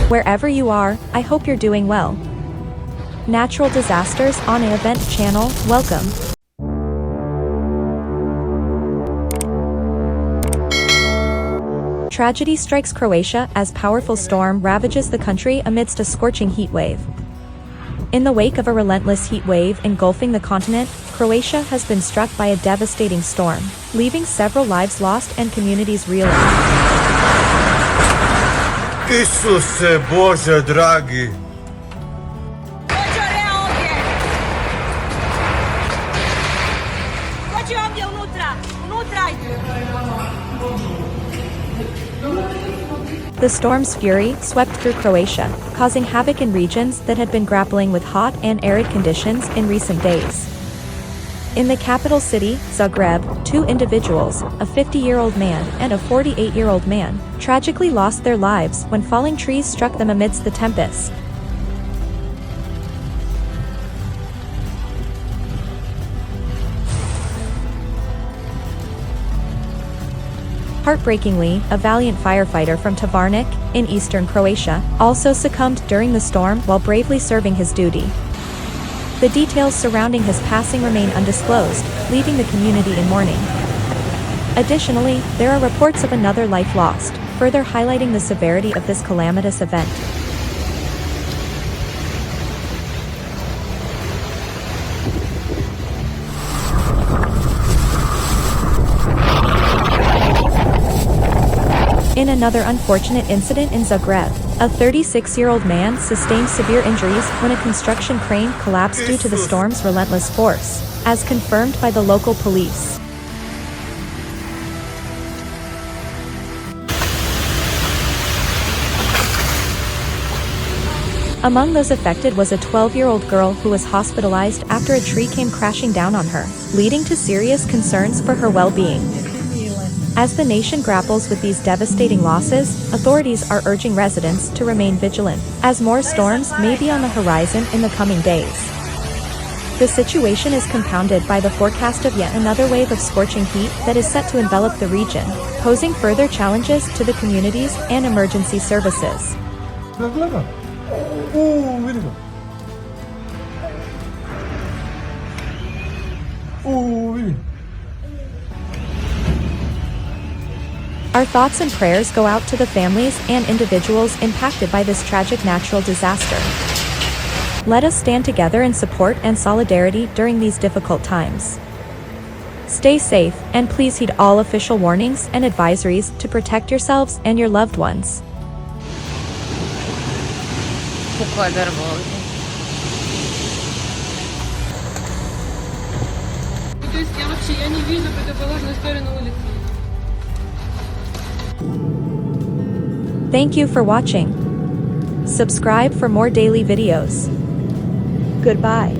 Wherever you are, I hope you're doing well. Natural disasters on an event channel, welcome. Tragedy strikes Croatia as powerful storm ravages the country amidst a scorching heat wave. In the wake of a relentless heat wave engulfing the continent, Croatia has been struck by a devastating storm, leaving several lives lost and communities reeling. Isuse Bože dragi! The storm's fury swept through Croatia, causing havoc in regions that had been grappling with hot and arid conditions in recent days. In the capital city, Zagreb, two individuals, a 50-year-old man and a 48-year-old man, tragically lost their lives when falling trees struck them amidst the tempest. Heartbreakingly, a valiant firefighter from Tovarnik, in eastern Croatia, also succumbed during the storm while bravely serving his duty. The details surrounding his passing remain undisclosed, leaving the community in mourning. Additionally, there are reports of another life lost, further highlighting the severity of this calamitous event. In another unfortunate incident in Zagreb, a 36-year-old man sustained severe injuries when a construction crane collapsed due to the storm's relentless force, as confirmed by the local police. Among those affected was a 12-year-old girl who was hospitalized after a tree came crashing down on her, leading to serious concerns for her well-being. As the nation grapples with these devastating losses, authorities are urging residents to remain vigilant, as more storms may be on the horizon in the coming days. The situation is compounded by the forecast of yet another wave of scorching heat that is set to envelop the region, posing further challenges to the communities and emergency services. Our thoughts and prayers go out to the families and individuals impacted by this tragic natural disaster. Let us stand together in support and solidarity during these difficult times. Stay safe, and please heed all official warnings and advisories to protect yourselves and your loved ones. Thank you for watching. Subscribe for more daily videos. Goodbye.